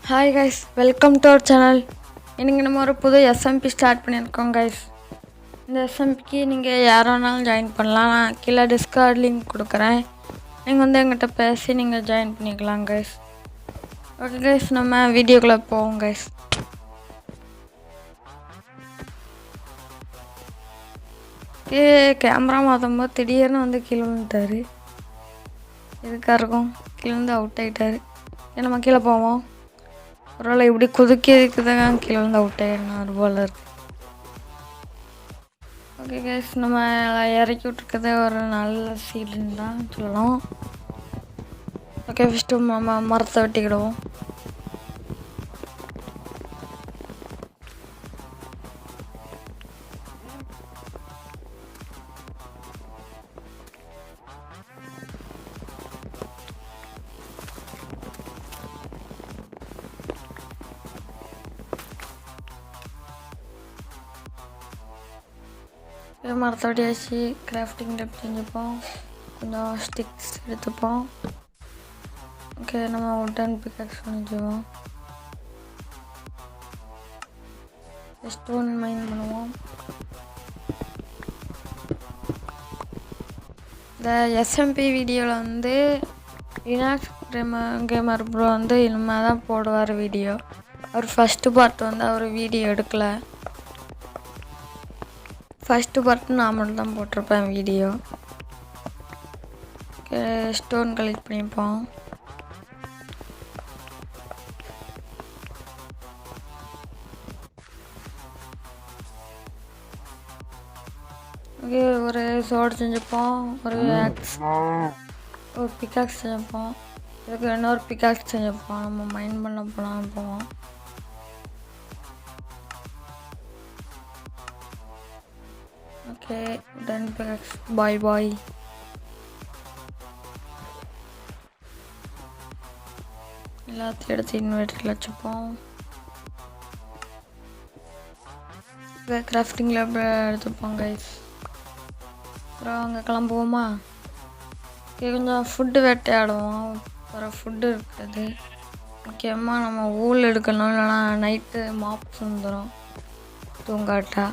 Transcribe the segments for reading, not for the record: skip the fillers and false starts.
Hi guys, welcome to our channel. இன்னைக்கு நம்ம ஒரு புது SMP ஸ்டார்ட் பண்ணியிருக்கோம் guys. இந்த SMPக்கு நீங்கள் யாரானாலும் ஜாயின் பண்ணலாம். நான் கீழே டிஸ்கார்ட் லிங்க் கொடுக்குறேன். நீங்கள் வந்து எங்கிட்ட பேசி நீங்கள் ஜாயின் பண்ணிக்கலாம் guys. ஓகே guys, நம்ம வீடியோக்குள்ளே போவோம் guys. கேமரா மாற்றும்போது திடீர்னு வந்து கீழே வந்துட்டார். எதுக்காக இருக்கும் கீழே வந்து அவுட் ஆகிட்டார். நம்ம கீழே போவோம். ஒருவேளை இப்படி குதிக்கிறதுக்குதாங்க கீழே வந்து அவுட் ஆகிடணும் போல் இருக்குது. ஓகே கேஸ், நம்ம இறக்கி விட்ருக்கதே ஒரு நல்ல சீடுன்னு தான் சொல்லணும். ஓகே, ஃபஸ்ட்டு மரத்தை வெட்டிக்கிடுவோம். மரத்தை வெட்டியாச்சு. கிராஃப்டிங் டெப் செஞ்சுப்போம். கொஞ்சம் ஸ்டிக்ஸ் எடுத்துப்போம். ஓகே, நம்ம உட்டன் பிக்காக்ஸ் பண்ணிக்குவோம். ஸ்டோன் மைன் பண்ணுவோம். இந்த SMP வீடியோவில் வந்து லினாக்ஸ் கேமர் ப்ரோ வந்து இனிமேல் தான் போடுவார் வீடியோ. அவர் ஃபஸ்ட்டு பார்ட் வந்து அவர் வீடியோ எடுக்கலை. ஃபஸ்ட்டு பார்ட்டு நான் மட்டும் தான் போட்டிருப்பேன் வீடியோ. ஓகே, ஸ்டோன் கலெக்ட் பண்ணிப்போம். ஓகே, ஒரு சோடு செஞ்சுப்போம். ஒரு பிக்காக்ஸ் செஞ்சுப்போம். இதுக்கு இன்னொரு பிக்காக்ஸ் செஞ்சுப்போம். நம்ம மைண்ட் பண்ண போவோம். ஓகே, டன் பிக்காக்ஸ் பாய். எல்லாத்தையும் எடுத்து இன்வெர்டரில் வச்சுப்போம். கிராஃப்டிங் லேப் எடுத்துப்போம் கைஸ். அப்புறம் அங்கே கிளம்புவோமா? கொஞ்சம் ஃபுட்டு வேட்டையாடுவோம். அப்புறம் ஃபுட்டு இருக்குது. முக்கியமாக நம்ம ஊல் எடுக்கணும், இல்லைனா நைட்டு மாப்ஸ் வந்துடும் தூங்காட்டா.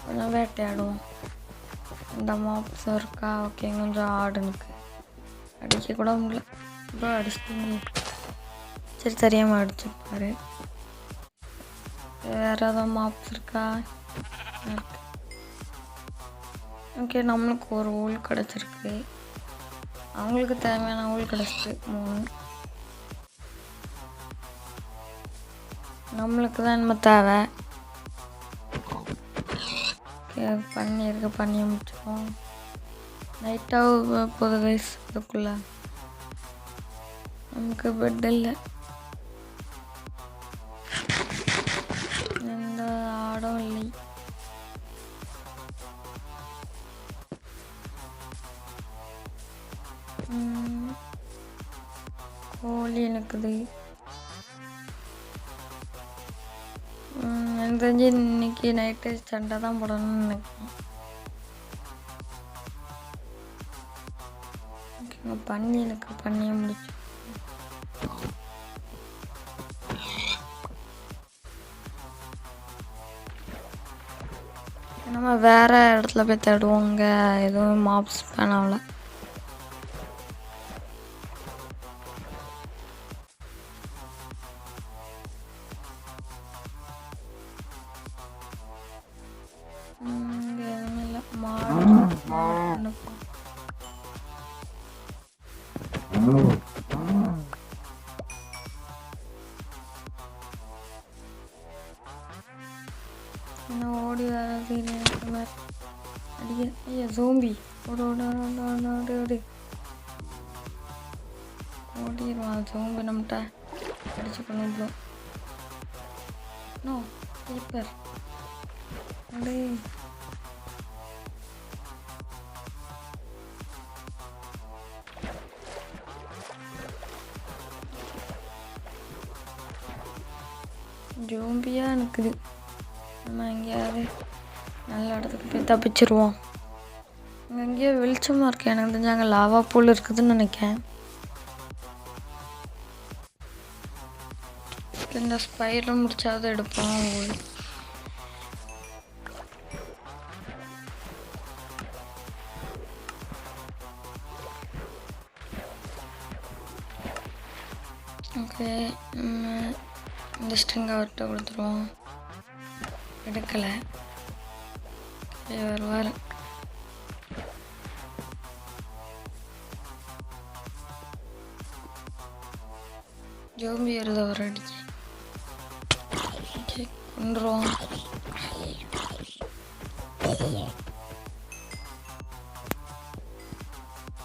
கொஞ்சம் வேட்டையாடுவோம். இந்த மாப்ஸும் இருக்கா? ஓகே, கொஞ்சம் ஆடுனுக்கு அடிக்க கூட முடியல. இப்போ அடிச்சுட்டு சரி தெரியாமல் அடிச்சுப்பாரு. வேறு ஏதாவது மாப்ஸ் இருக்கா? ஓகே, நம்மளுக்கு ஒரு ஊல் கிடச்சிருக்கு. அவங்களுக்கு தேவையான ஊல் கிடச்சிட்டு 3. நம்மளுக்கு தான் நம்ம தேவை. ஓகே, பண்ணியை முடிச்சுப்போம். நைட்டாக போகுது கைஸ். அதுக்குள்ளே நமக்கு பெட் இல்லை. எந்த ஆடும் இல்லை. கோழி எனக்குது. எனக்கு தெரிஞ்சு இன்னைக்கு நைட்டு சண்டை தான் போடணும்னு நினைக்கிறேன். ஓகேங்க, பண்ணியை முடிச்சு. நம்ம வேறு இடத்துல போய் தேடுவோங்க. எதுவும் மாப்ஸ் பண்ணாமல. எதுவும் இல்லை. மாடு என்ன ஓடி வராது மாதிரி அடிக்க. ஐயா ஜோம்பி ஓடிடுவான். ஜோம்பி நம்மகிட்ட அடிச்சு பண்ணுவோம். நோ பேப்பர் அடே. ஜோம்பியாக இருக்குது. நம்ம எங்கேயாவது நல்ல இடத்துக்கு போய் தப்பிச்சிருவோம். அங்கே எங்கேயோ வெளிச்சமாக இருக்குது. எனக்கு தெரிஞ்சு அங்கே லாவா பூல் இருக்குதுன்னு நினைக்கிறேன். இந்த ஸ்பைரை முடிச்சாவது எடுப்போம். ஓகே, நம்ம இந்த ஸ்ட்ரிங் அவர்கிட்ட கொடுத்துருவோம். எடுக்கலை, வருவார். ஜோம்பி வருது அவர் அடிக்க. ஓகே, கொண்டுருவோம்.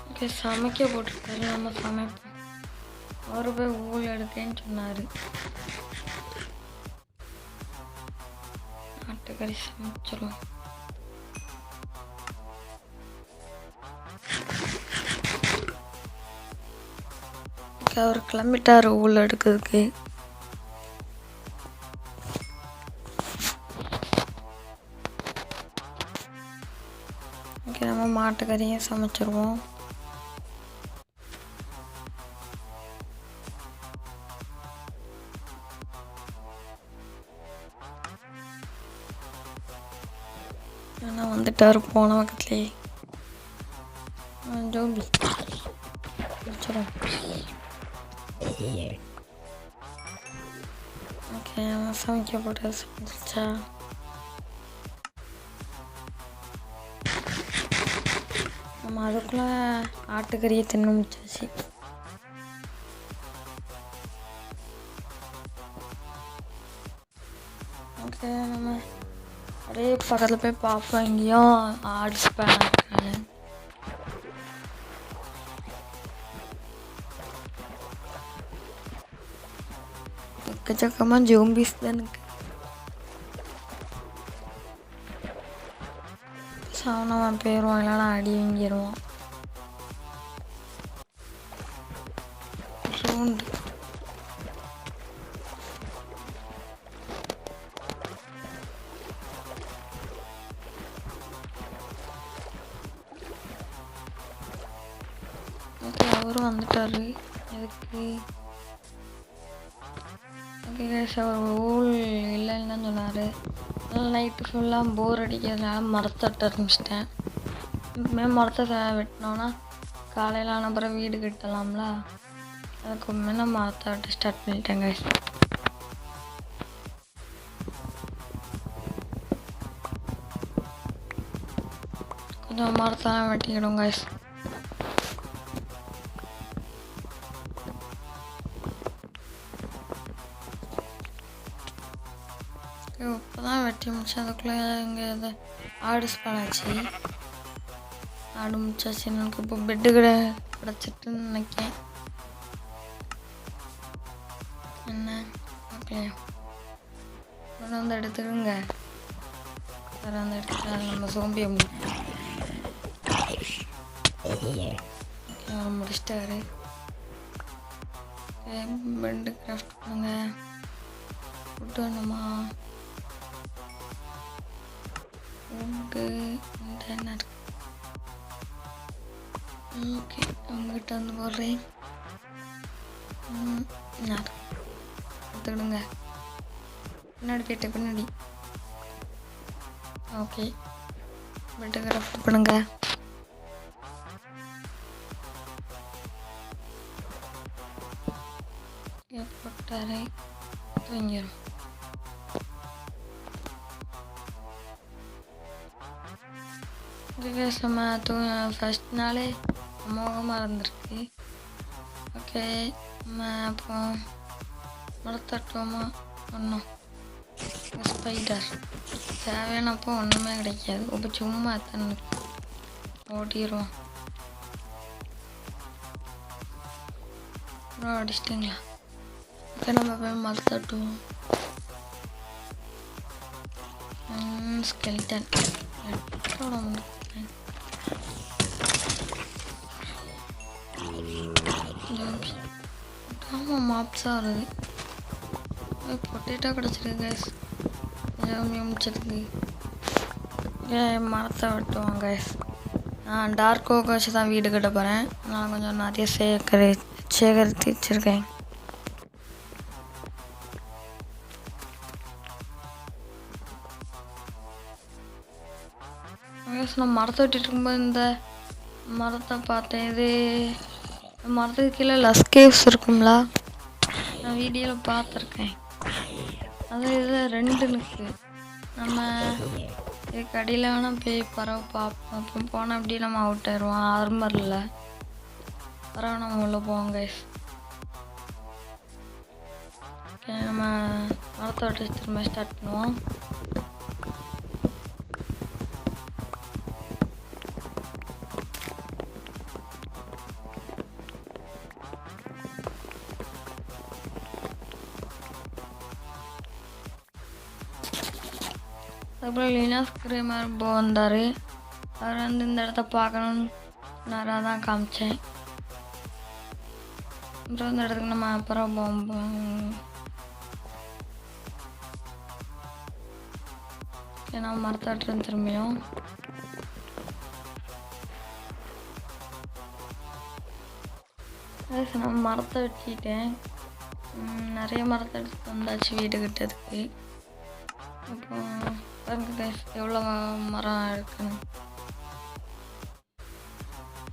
ஓகே, சமைக்க போட்டிருக்காரு, நம்ம சமைப்போம். அவரு போய் ஊழல் எடுக்கேன்னு சொன்னார். ஆட்டுக்கறி சமைச்சிருவோம். அவர் கிளம்பிட்டார் ஊழல் எடுக்கிறதுக்கு. ஓகே, நம்ம மாட்டுக்கறியை சமைச்சிருவோம். ஆனால் வந்துட்டார் போன பக்கத்துலேயே. ஜோம்பி முடிச்சிடும். ஓகே, சமைக்க போட்டு சமைச்சா நம்ம அதுக்குள்ளே ஆட்டுக்கறியை தின்னு முடிச்சாச்சு. ஓகே, நம்ம அப்படியே பக்கத்தில் போய் பார்ப்போம். எங்கேயும் ஆடு ஸ்பேன் இருக்காங்க. எக்கச்சக்கமாக ஜோம்பிஸ் தான் இருக்கு. சாவனவன் போயிடுவான், இல்லைனா அடி வாங்கிடுவான். ரவுண்டு ஓகே, அவரும் வந்துட்டாரு. எதுக்கு? ஓகே கைஸ், அவர் ஊழல் இல்லைன்னு தான் சொன்னார். நைட்டு ஃபுல்லாக போர் அடிக்கிறதுனால மரத்தை வெட்ட ஆரம்பிச்சிட்டேன். இனிமேல் மரத்தை வெட்டினோன்னா காலையில் ஆன பிறகு வீடு கட்டலாம்ல, அதுக்கு முன்னே நான் மரத்தை வெட்ட ஸ்டார்ட் பண்ணிட்டேன் கைஸ். கொஞ்சம் மரத்தெல்லாம் வெட்டிக்கிடும் கைஸ். இப்போ தான் வெட்டி முடிச்சு. அதுக்குள்ளே இங்கே இது ஆடு ஸ்பான் ஆச்சு. ஆடு முடிச்சாச்சு. எனக்கு இப்போ பெட்டு கிடச்சிட்டுன்னு நினைக்கிறேன். என்ன ஓகே, கொண்டு வந்து எடுத்துக்கோங்க. வேறு வந்து எடுத்துக்கலாம். நம்ம சோம்பியை முடிச்சிட்டாரு. பெட்டு கிராஃப்ட் பண்ணுங்க. ஃபுட்டு வேணுமா? ஃபுட்டு என்ன இருக்கு? ஓகே, உங்ககிட்ட வந்து போடுறேன். எடுத்துக்கிடுங்க. பின்னாடி போயிட்டு பின்னாடி. ஓகே, பெட்டு கிராஃப்ட் பண்ணுங்க. போட்டாரு தூங்கிடும். ஃபஸ்ட் நாளே அமோகமாக இருந்திருக்கு. ஓகே, நம்ம அப்போ மரத்தட்டுவோமா? ஒன்றும் ஸ்பைடர் தேவையானப்போ ஒன்றுமே கிடைக்காது. இப்போ சும்மா எத்தனை ஓட்டிடுவோம். அப்புறம் அடிச்சிட்டிங்களா? ஓகே, நம்ம போய் மரத்தட்டுவோம். ஸ்கெல்டன் ஆமாம், மாப்ஸாக வருது. பொட்டேட்டோ கிடச்சிருக்கு கைஸ். முடிச்சதுக்கு மரத்தை வெட்டுவோம் கைஸ். நான் டார்க் ஓக் வச்சு தான் வீடு கட்ட போகிறேன். நான் கொஞ்சம் நிறைய சேகரித்து வச்சுருக்கேன். நான் மரத்தை வெட்டிட்டு இருக்கும்போது இந்த மரத்தை பார்த்தேன். இது மரத்துக்கு கீழே லஸ்கேவ்ஸ் இருக்கும்ல, நான் வீடியோவில் பார்த்துருக்கேன். அது இதில் 2 இருக்குது. நம்ம இதுக்கு அடியில் வேணால் போய் பறவை பார்ப்போம். அப்போ போனால் அப்படி நம்ம அவுட் ஆயிடுவோம். ஆர்மரில் பறவை நம்ம உள்ளே போவோம் கைஸ். ஓகே, நம்ம மரத்தை வெட்டி திரும்ப ஸ்டார்ட் பண்ணுவோம். அதுக்கப்புறம் லினாஸ் கிரேமர் வந்தார். அவர் வந்து இந்த இடத்த பார்க்கணுன்னு நிறையா தான் காமிச்சேன். அப்புறம் இந்த இடத்துக்கு நம்ம அப்புறம் நான் மரத்தை வெட்டுறேன் திரும்பியும். நான் மரத்தை வெட்டிட்டேன். நிறைய மரத்தை எடுத்து வந்தாச்சு வீடு கட்டுறதுக்கு. அப்புறம் எவ்வளோ மரம் இருக்குன்னு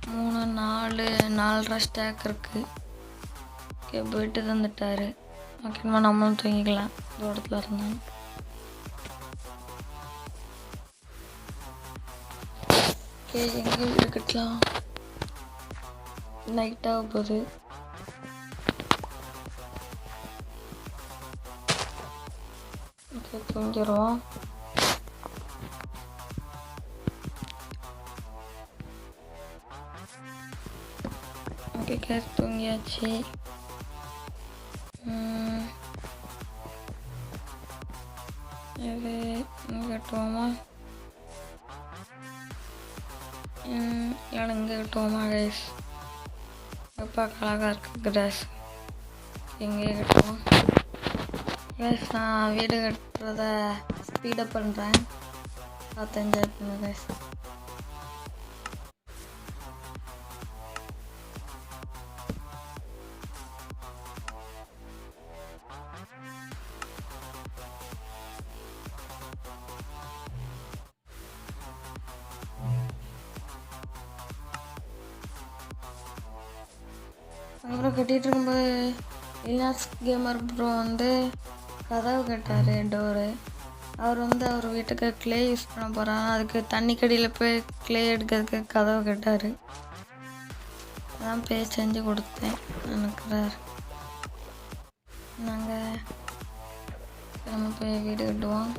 3, 4, 4.5 ஸ்டாக் இருக்குது. ஓகே, போயிட்டு தந்துட்டாரு. ஓகேம்மா, நம்மளும் தூங்கிக்கலாம் தூரத்தில் இருந்தாலும். ஓகே, எங்கே வீடு கட்டலாம்? நைட்டாக போகுது. ஓகே, தூங்கிடுவோம். ஓகே கேஸ், தூங்கியாச்சு. இது இங்கே கட்டுவோமா? இல்லை இங்கே கட்டுவோமா கைஸ்? எப்போ அழகாக இருக்குது கிராஸ். எங்கே கட்டுவோம் கைஸ்? நான் வீடு கட்டுறத ஸ்பீடப் பண்ணுறேன், பார்த்து என்ஜாய் பண்ணு கைஸ். அப்புறம் கட்டிகிட்டு இருக்கும்போது லினாஸ் கேமர் ப்ரோ வந்து கதவு கட்டார், டோரு. அவர் வந்து அவர் வீட்டுக்கு க்ளே யூஸ் பண்ண போகிறாங்க. அதுக்கு தண்ணி கடியில் போய் க்ளே எடுக்கிறதுக்கு கதவு கட்டார். அதான் போய் செஞ்சு கொடுத்தேன் நினைக்கிறார். நாங்கள் நம்ம போய் வீடு கட்டுவோம்.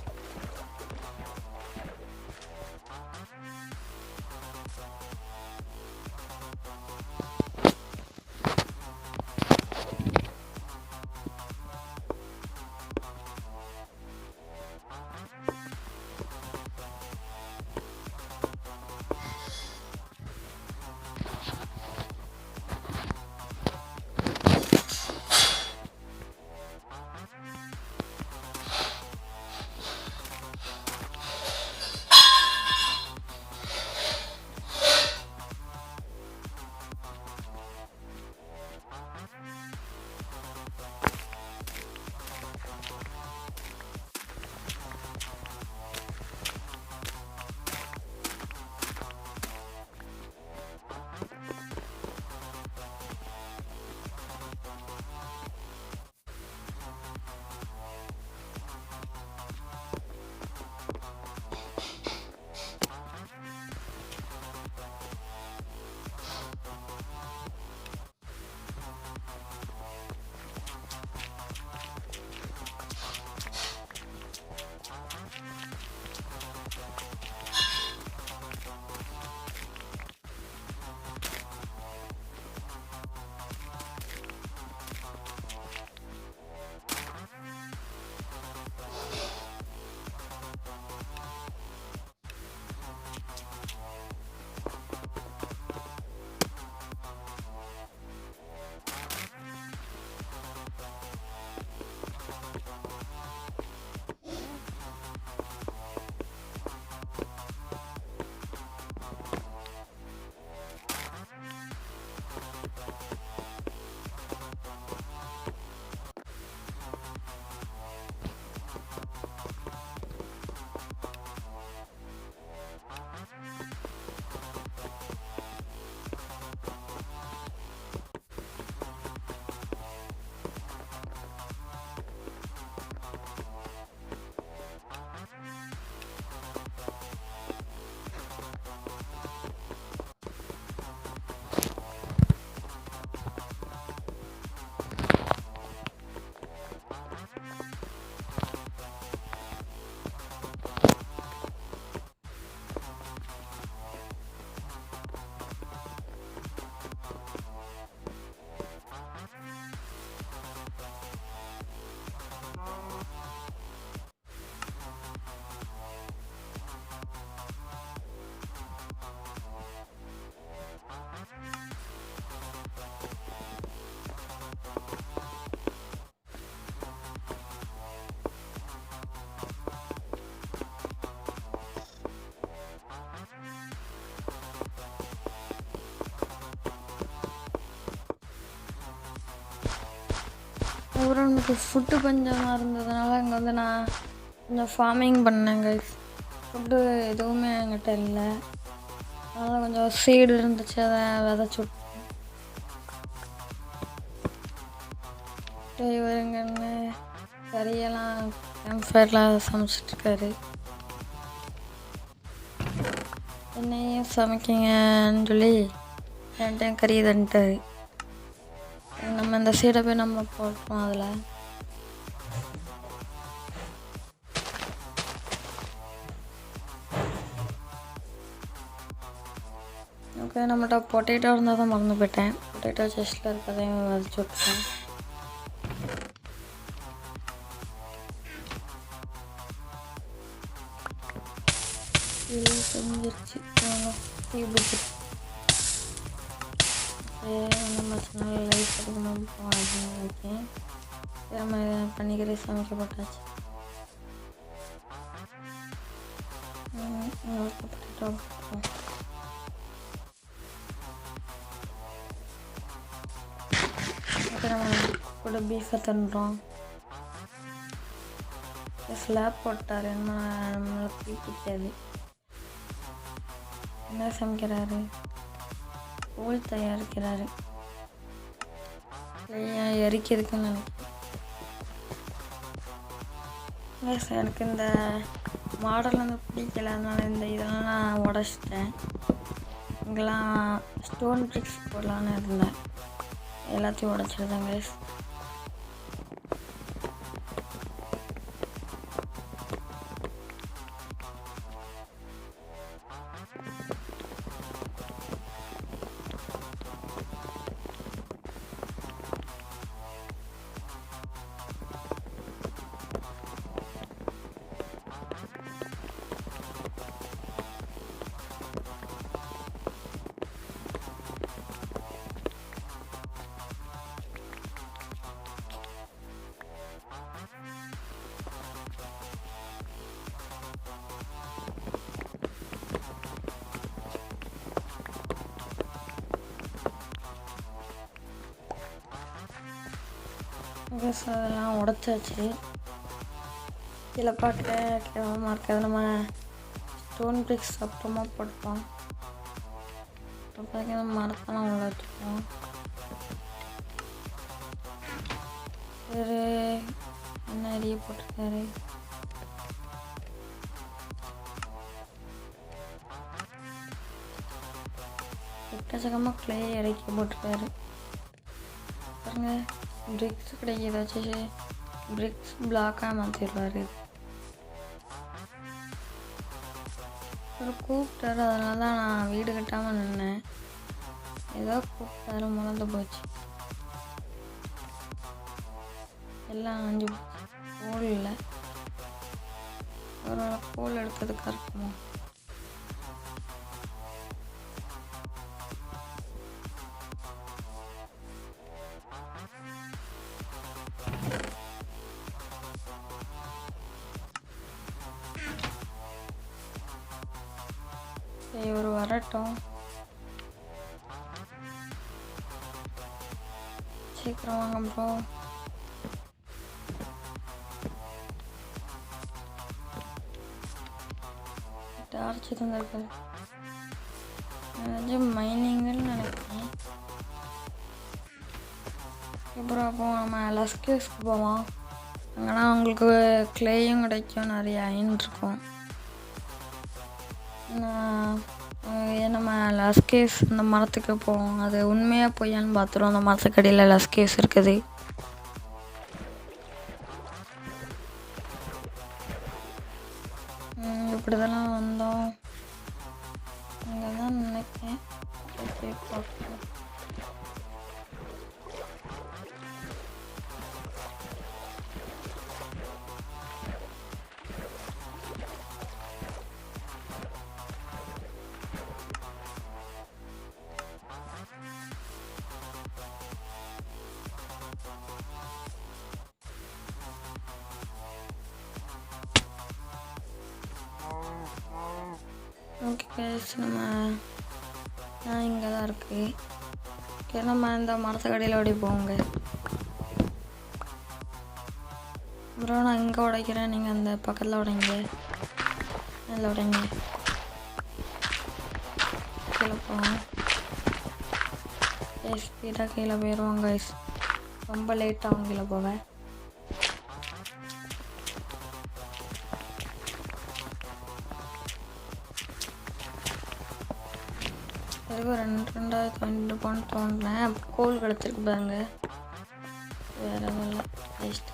அப்புறம் எனக்கு ஃபுட்டு பஞ்சமாக இருந்ததுனால இங்கே வந்து நான் கொஞ்சம் ஃபார்மிங் பண்ணேன் கைஸ். ஃபுட்டு எதுவுமே என்கிட்ட இல்லை, அதனால் கொஞ்சம் சீடு இருந்துச்சு, அதை விதைச்சி விட்டேன். இவருங்கன்னு கறியெல்லாம் கேம்ப் ஃபயரில் சமைச்சிட்ருக்காரு. என்னையும் சமைக்கிங்கன்னு சொல்லி என்கிட்ட கறி தந்துட்டாரு. நம்ம இந்த சீடை போய் நம்ம போட்டோம். அதில் ஓகே, நம்மகிட்ட பொட்டேட்டோ இருந்தால் தான் மறந்து போயிட்டேன். பொட்டேட்டோ செஸ்ட்டில் இருக்கதையும் வதச்சி விட்டேன். இது செஞ்சிருச்சு, தீ பிடிச்சி நம்ம சேனல் லைஃப் அதிகமாக போகும் அப்படின்னு நினைக்கிறேன். நம்ம பண்ணிக்கிற சமைக்கப்பட்டாச்சு. பொட்டேட்டோ நம்ம கூட பீஃபை தந்துடும். ஸ்லாப் போட்டார், நம்மளை பிடிக்காது. என்ன சமைக்கிறாரு? கோல் தயாரிக்கிறாரு, எரிக்கிறதுக்குன்னு நினைக்கிறேன். எனக்கு இந்த மாடல் வந்து பிடிக்கல, அதனால இந்த இதெல்லாம் நான் உடச்சிட்டேன். இங்கெல்லாம் ஸ்டோன் பிரிக்ஸ் போடலான்னு இருந்தேன், எல்லாத்தையும் உடச்சிருந்தேன் கைஸ். அதெல்லாம் உடச்சாச்சு. கீழே பார்க்க கேவலமாக இருக்காது. நம்ம ஸ்டோன் பிரிக்ஸ் அப்புறமா போட்டோம். அப்போதைக்கு நம்ம மரத்தெல்லாம் உள்ள வச்சுப்போம். வேறு என்ன எரிய போட்டிருக்காரு? எக்கச்சக்கமாக கிளே இறக்கி போட்டிருக்காரு பாருங்க. பிரிக்ஸ் கிடைக்கிது வச்சு பிரிக்ஸ் பிளாக்காக மாற்றிடுவார். ஒரு கூப்பிட்டாரு, அதனால தான் நான் வீடு கட்டாமல் நின்னேன். ஏதோ கூப்பிட்டாரு, முளந்து போச்சு, எல்லாம் அஞ்சு கோல் இல்லை. ஒரு கோல் எடுக்கிறதுக்காக இருக்குமோ? இவர் வரட்டும், சீக்கிரம் வாங்க ப்ரோ. டார்ச் தந்திருக்கு, மைனிங்குன்னு நினைக்கிறேன். அப்புறம் அப்போ நம்ம லஸ்கேஸ்க்கு போவோம். அங்கன்னா அவங்களுக்கு கிளேயும் கிடைக்கும், நிறைய அயன் இருக்கும். நம்ம லஸ்கேஸ் அந்த மரத்துக்கு போவோம். அது உண்மையாக பொய்யான்னு பார்த்துருவோம். அந்த மரத்துக்கடியில் லஸ்கேஸ் இருக்குது. இப்படிதெல்லாம் வந்தோம், அங்கே தான் நினைக்கிறேன். பார்க்கலாம். ஓகே கைஸ், நான் இங்கே தான் இருக்குது. ஓகே, நம்ம இந்த மரத்துக்கடியில் ஓடி போவோங்க. ப்ரோ நான் இங்கே உடைக்கிறேன், நீங்கள் அந்த பக்கத்தில் உடைங்க. அதில் உடைங்க. கீழே போவோம். ஸ்பீடாக கீழே போயிடுவோம் கைஸ். ரொம்ப லேட்டாகும் கீழே போக. எதுவும் 2000 பவுண்ட் தோன்றேன். கோல் கிடச்சிருக்கு பாருங்க. வேறு எதுவும் இல்லை. வேஸ்ட்.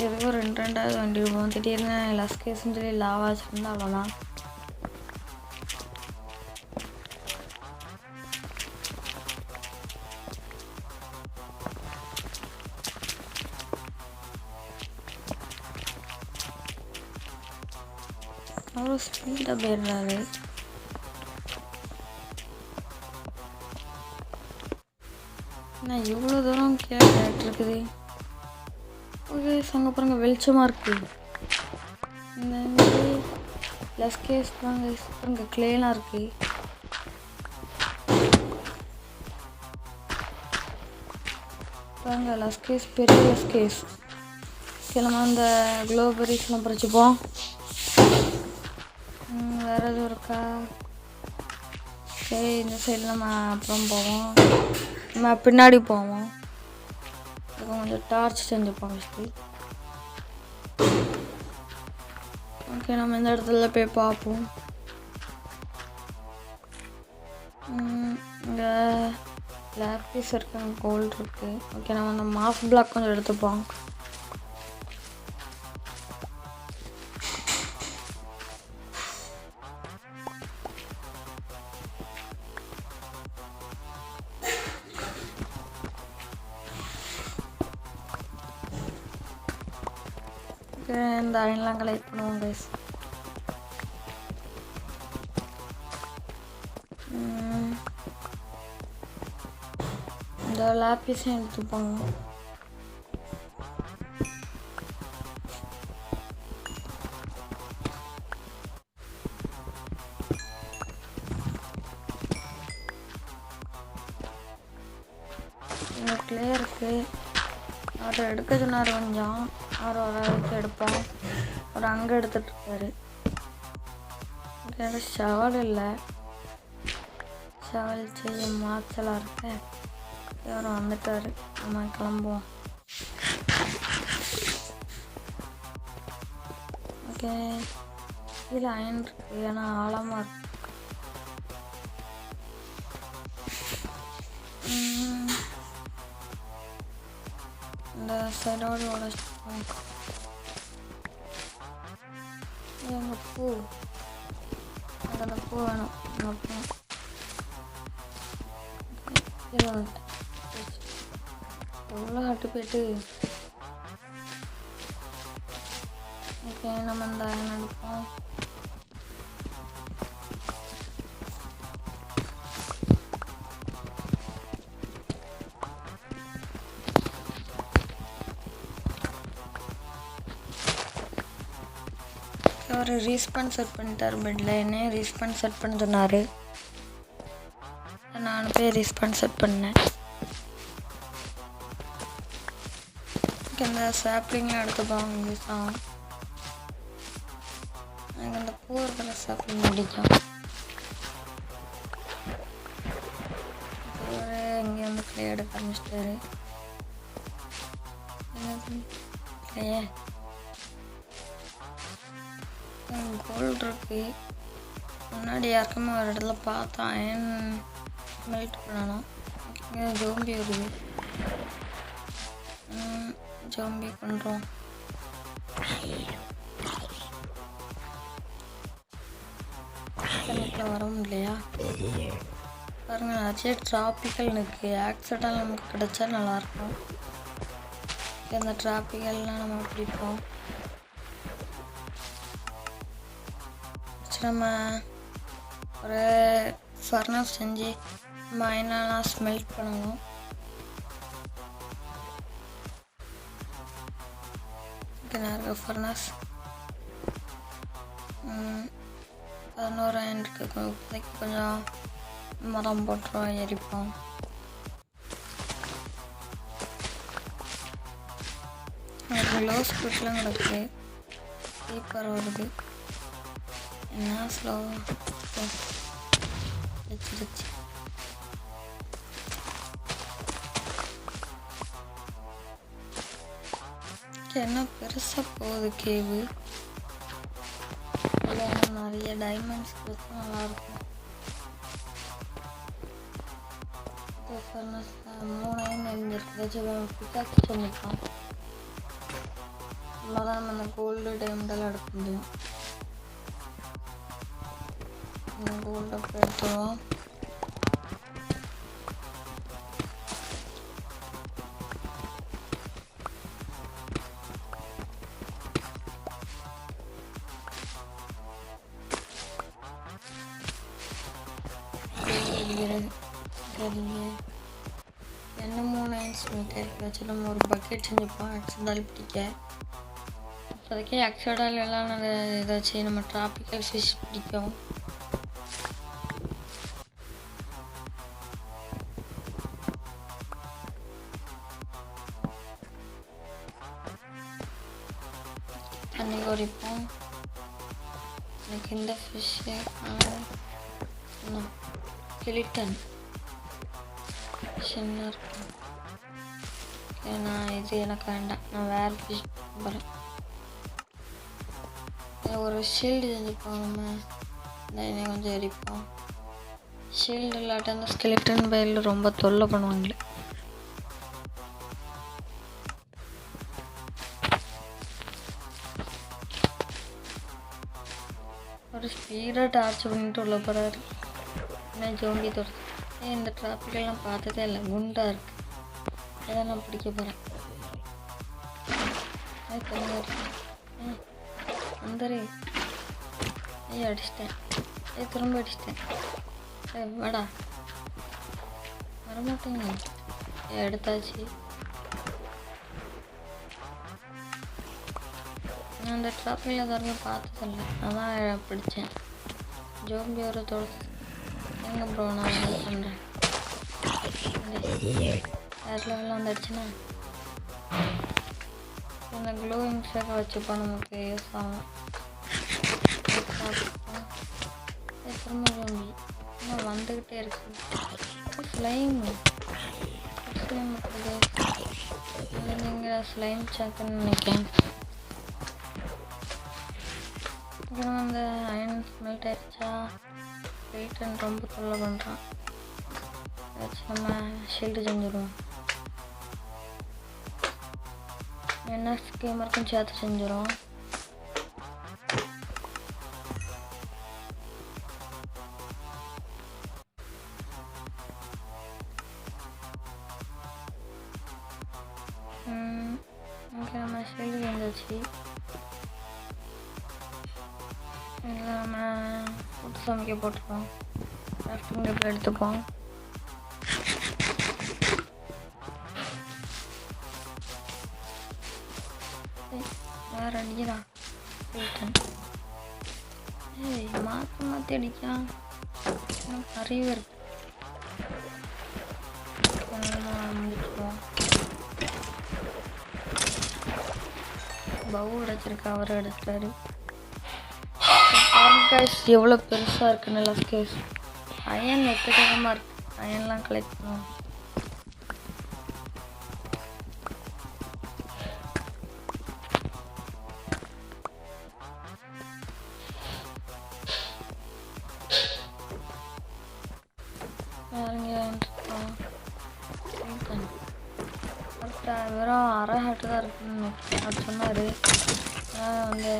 எதுவும் 2000 வண்டிடுவோம். திடீர்னு லஸ்கேஸ்ன்னு சொல்லி லாவா வச்சுருந்தா அவ்வளோதான். அவ்வளோ ஸ்பீடாக போயிடுறாரு. என்ன இவ்வளோ தூரம் கீழே கேட்டுருக்குது. ஓகே அங்கே பாருங்க வெளிச்சமாக இருக்குது. இந்த லஸ்கேஸ் தாங்க பாருங்க, கிளேலாம் இருக்குது. பாருங்க லஸ்கேஸ், பெரிய லஸ்கேஸ். கிளம்ப அந்த க்ளோபெரிஸ்லாம் பறிச்சுப்போம். வேறு எதுவும் இருக்கா? சரி இந்த சைடில் நம்ம அப்புறம் போவோம். நம்ம பின்னாடி போவோம். அதுக்கு கொஞ்சம் டார்ச் செஞ்சுப்போம் ஃபஸ்ட்டு. ஓகே நம்ம இந்த இடத்துல போய் பார்ப்போம். இங்கே லேப்பீஸ் இருக்காங்க, கோல்டு இருக்குது. ஓகே நம்ம அந்த மாஸ் பிளாக் கொஞ்சம் எடுத்துப்போம். இந்த அயன்லாம் கலெக்ட் பண்ணுவோம் கைஸ். இந்த லேப்பீஸையும் எடுத்துப்பாங்க. இந்த கிளே இருக்குது. அவர் எடுக்க சொன்னார் கொஞ்சம். அவர் ஒரு அளவுக்கு எடுப்போம். அவர் அங்கே எடுத்துகிட்ருக்காரு. ஷவல் இல்லை, ஷவல் செய்ய மாச்சலாக இருக்க. இவர் வந்துட்டார். நம்ம கிளம்புவோம். ஓகே இதில் அயன் இருக்குது, ஏன்னா ஆழமாக இருக்கு. இந்த சைடோடு உடச்சிட்டு எங்கள் பூ, அந்த பூ வேணும். எவ்வளோ ஹட்டு போயிட்டு. ஓகே நம்ம இந்த அயன் எடுப்போம். அவர் ரீஸ்பான் செட் பண்ணிட்டார். பெட்டில் என்ன ரீஸ்பான் செட் பண்ண சொன்னார். நான் போய் ரீஸ்பான் செட் பண்ணேன். இந்த சாப்ளிங்லாம் எடுத்துப்போம். யூஸ் ஆகும். எனக்கு அந்த பூ இருக்கிற சாப்ளிங் பிடிக்கும். இங்கே வந்து கிளே எடுக்க ஆரம்பிச்சிட்டாரு. கிளையே கோல்டு இருக்கு. முன்னாடி யாருக்குமே ஒரு இடத்துல பார்த்தா அயன் மெல்ட் பண்ணணும். இங்கே ஜோம்பி வருது. ஜோம்பி பண்ணுறோம். வரவும் இல்லையா பாருங்க. நிறைய டிராபிக்கல் இருக்குது. ஆக்சிடென்ட் நமக்கு கிடைச்சா நல்லாயிருக்கும். இந்த டிராபிக்கல்லாம் நம்ம பிடிப்போம். நம்ம ஒரு ஃபர்னஸ் செஞ்சு மைனெல்லாம் ஸ்மெல்ட் பண்ணணும். நிறைய ஃபர்னஸ் 11 அயன் இருக்குது. இப்போதைக்கு கொஞ்சம் மரம் போட்டுருவோம், எரிப்போம். லோ ஸ்பீட்லாம் கிடக்குது. ஸ்லீப்பர் வருது. என்ன ஸ்லோ வச்சிருச்சு. என்ன பெருசாக போகுது கேவு. இதில் நிறைய டைமண்ட்ஸ் கொடுத்தா நல்லாயிருக்கும். 3 நெறிஞ்சிருக்கு. பிக்காச்சு செஞ்சுக்கலாம். அவ்வளோதான் நம்ம அந்த கோல்டு டைமண்டெல்லாம் எடுக்க முடியும். கோல்டு அப்போ எடுத்துருவோம். என்ன 3 மீட்டர் வச்சு நம்ம ஒரு பக்கெட் செஞ்சுப்போம். ஆக்சிடல் பிடிக்க இப்போதைக்கு ஆக்சிடல் எல்லாம் ஏதாச்சும் நம்ம டிராபிக்கல் ஃபிஷ் பிடிக்கும். தண்ணி குடிப்போம். எனக்கு இந்த ஃபிஷ்ஷு ஸ்கெலிட்டன் சின்ன இருக்கும். நான் இது எனக்கு வேண்டாம். நான் வேறு ஃபிஷ் போகிறேன். ஒரு ஷீல்டு செஞ்சுப்போம். நம்ம இன்னும் கொஞ்சம் எரிப்போம். ஷீல்டு இல்லாட்ட அந்த ஸ்கெலிட்டன் பயிலில் ரொம்ப தொல்லை பண்ணுவாங்களே. ஒரு ஸ்பீடாக டார்ச் பண்ணிட்டு உள்ள போகிறாரு. என்ன ஜோம்பி தோற்று. இந்த டிராஃபிக்கெல்லாம் பார்த்ததே இல்லை. குண்டாக இருக்குது. இதை நான் பிடிக்க போகிறேன். வந்துரு. அடிச்சிட்டேன். திரும்ப அடிச்சிட்டேன். வாடா வரமாட்டேங்க. எடுத்தாச்சு. நான் அந்த டிராஃபிக்கில் எதாவது பார்த்ததில்லை. அதான் பிடிச்சேன். ஜோம்பி ஒரு தொடுத்து. எங்கே ப்ரோ நான் வந்து பண்ணுறேன். வேறு லெவலில் வந்துடுச்சுன்னா இந்த க்ளோயிங் ஷேக்கை வச்சுப்போம். நமக்கு யூஸ் ஆகும். திரும்ப ஜோம்பி இன்னும் வந்துக்கிட்டே இருக்கு. ஸ்லைம் நீங்கள் ஸ்லைம் சேக்குன்னு நினைக்கிறேன். அப்புறம் அந்த அயன் ஸ்மெல்ட் ஆயிடுச்சா. வெயிட்டன் ரொம்ப தொல்லை பண்ணுறான். ஏதாச்சும் நம்ம ஷீல்டு செஞ்சுருவோம். என்ன ஸ்கீமருக்கும் சேர்த்து செஞ்சிடும். ஓகே நம்ம ஷீல்டு செஞ்சாச்சு. இதில் நம்ம ஃபுட் சமைக்க போட்டுருவோம். கிராஃப்டிங் டேபிள் எடுத்துப்போம். வேறு அடிக்கிறான். மாற்றி அடிக்கான். அறிவு இருக்கு. முடிச்சுக்குவோம். பவு உடைச்சிருக்கா. அவர் எடுத்துட்டாரு. எவ்வளோ பெருசாக இருக்குது. நல்லா ஸ்கேஸ். அயன் எக்கச்சக்கமாக இருக்குது. அயன்லாம் கலெக்ட் பண்ணுவோம். வெறும் அரை ஹாட்டு தான் இருக்குன்னு அவர் சொன்னார். வந்து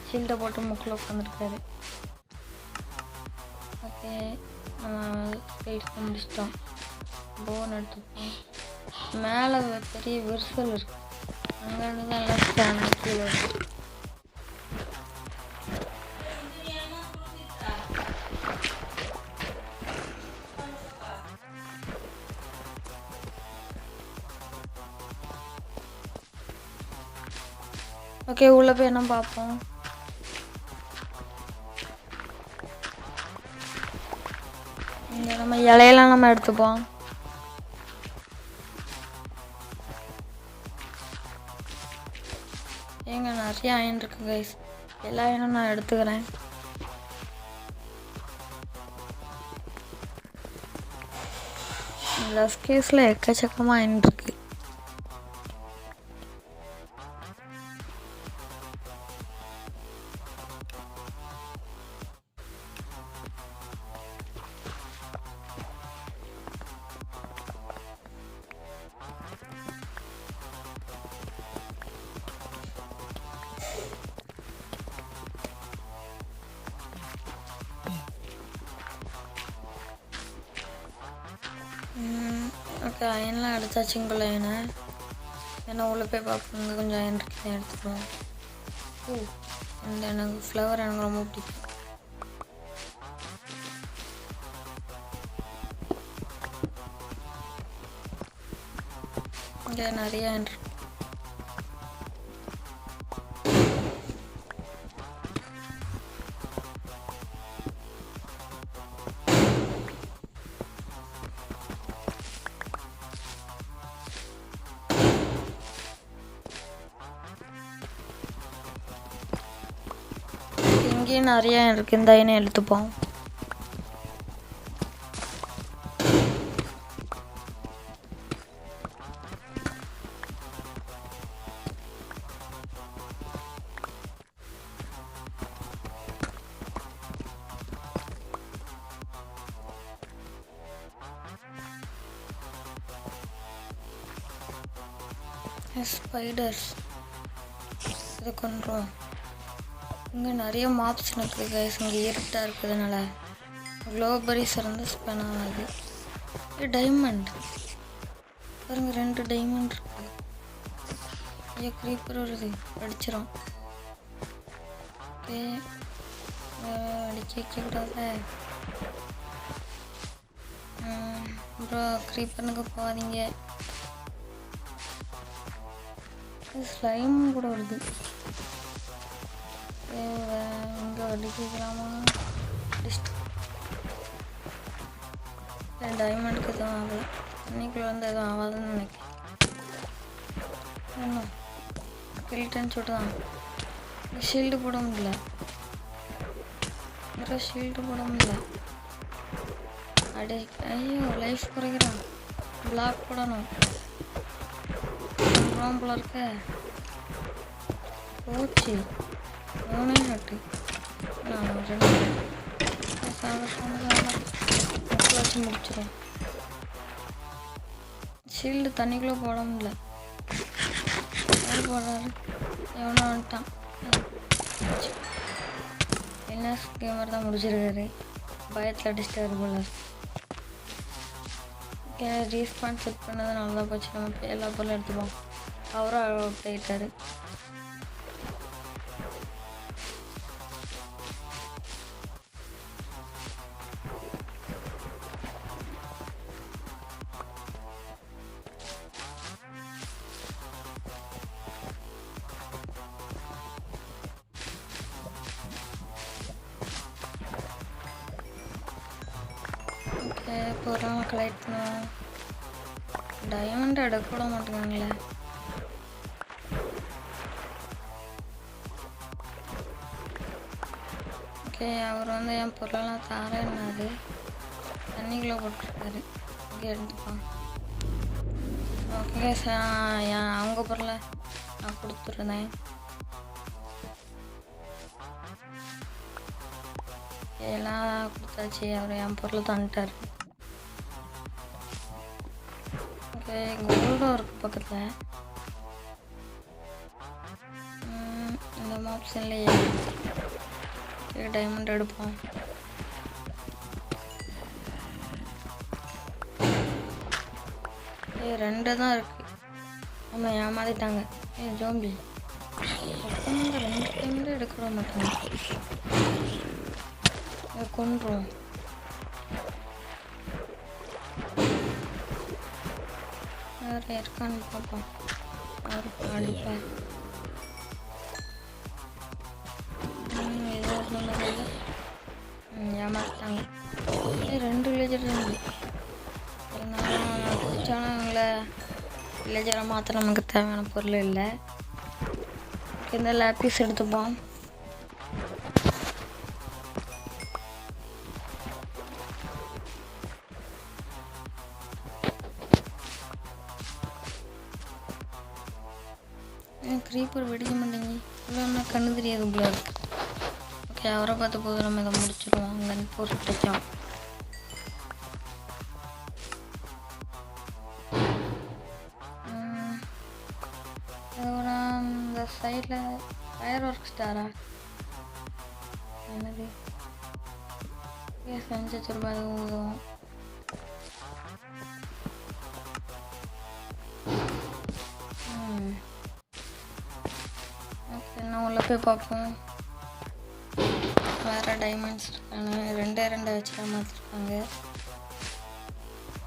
ஷீல்டை போட்டு முக்கில் உட்காந்துருக்காரு. ஓகே நம்ம ஸ்கெலிட்டன் முடிச்சிட்டோம். போன் எடுத்துப்போம். மேலே பெரிய விரிசல் இருக்குது. அங்கேருந்து தான் எல்லாம் ஸ்கேன் கீழே இருக்குது. ஓகே உள்ளே போய் என்ன பார்ப்போம். இங்கே நம்ம இலையெல்லாம் நம்ம எடுத்துப்போம். நிறைய அயன் இருக்குது கைஸ். எல்லா அயனும் நான் எடுத்துக்கிறேன். லஸ்ட் கேஸில் எக்கச்சக்கமாக அயன் இருக்குது. ஓகே, அயன்லாம் எடுத்தாச்சுங்கள அயனை. ஏன்னா உள்ளே போய் பார்ப்போங்க, கொஞ்சம் அயன் இருக்குது எடுத்துக்குவோம். இந்த எனக்கு ஃப்ளவர் எனக்கு ரொம்ப பிடிக்கும். இங்கே நிறைய அயன் இருக்கு. இங்கேயும் நிறைய இருக்குது. இந்த அயனை எடுத்துப்போம். ஸ்பைடர்ஸ் இதை கொண்டுருவோம். இங்கே நிறைய மாப்ஸ் இருக்குது கைஸ். இங்கே இருட்டாக இருக்கிறதுனால க்ளோபரிஸ் இருந்து ஸ்பென் ஆகாது. இது டைமண்ட் பாருங்க, 2 டைமண்ட் இருக்குது. ஐயோ, க்ரீப்பர் வருது, அடிச்சிடும். ஓகே, அடிக்க வைக்கக்கூடாது. அப்புறம் க்ரீப்பனுக்கு போகாதீங்க. ஸ்லைம் கூட வருது. இங்கே அடிக்கலாமா? டைமண்டுக்கு எதுவும் ஆகலை. இன்னைக்குள்ள வந்து எதுவும் ஆகாதுன்னு நினைக்கிறேன். என்ன கில்டன் சுட்டுதான். ஷீல்டு போட முடியல. ஷீல்டு போட முடியல. ஐயோ, லைஃப் குறைக்கிறான். பிளாக் போடணும். போல இருக்க போச்சு. 3 நட்டு நான் 2 வச்சு முடிச்சிடும். ஷீல்டு தண்ணிக்குள்ளே போட முடியல. போடுறாரு, எவனோ வந்துட்டான். என்ன கேமர் தான் முடிச்சிருக்காரு. பயத்தில் அடிச்சிட்டாரு போல. ஓகே, ரீஸ்பான் செட் பண்ணது நல்லா போச்சு. நம்ம எல்லா பொருளும் எடுத்துப்போம். அவரும் அவுட் ஆகிட்டாரு. ஓகே, பொருள் கலெக்ட் பண்ணுவோம். டைமண்ட் எடுக்க கூட மாட்டேங்காங்களே. ஓகே, அவர் வந்து என் பொருளெல்லாம் தாரேன்னாரு. தண்ணிக்குள்ளே போட்டிருக்காரு. ஓகே, எடுத்துப்பான். ஓகே, அவங்க பொருளை நான் கொடுத்துருந்தேன். எல்லாம் கொடுத்தாச்சு. அவர் என் பொருளை தந்துட்டார். ஓகே, கோல்டும் இருக்குது பக்கத்தில். இந்த மாப்ஸ் இல்லையே. டைமண்ட் எடுப்போம். ரெண்டு தான் இருக்கு. நம்ம ஏமாத்திட்டாங்க. ஜோம்பி 2 டைமண்ட் எடுக்க மாட்டாங்க. கொன்றுவோம். வேறு இருக்கான்னு பார்ப்போம். அவருக்கு அடிப்பேன். ஏமாத்தாங்க. 2 வில்லேஜர் இருந்து நான் குடிச்சாலும் அவங்கள வில்லேஜரை மாற்ற நமக்கு தேவையான பொருள் இல்லை. இந்த லேப்பீஸ் எடுத்துப்போம். க்ரீப்பர் வெடிக்க மாட்டேங்கி இல்லைன்னா கண்ணு தெரியாது போல இருக்கு. ஓகே, அவரை பார்த்த போது நம்ம இதை முடிச்சிடுவோம். அங்கே போட்டுச்சோம். அதோட இந்த சைடில் ஃபயர் ஒர்க் ஸ்டாரா என்னது செஞ்சு வச்சுருப்பா. அது உதவும். என்ன உள்ள போய் பார்ப்போம். வேறு டைமண்ட்ஸ் இருக்காங்க. 2 வச்சு மாற்றிருக்காங்க.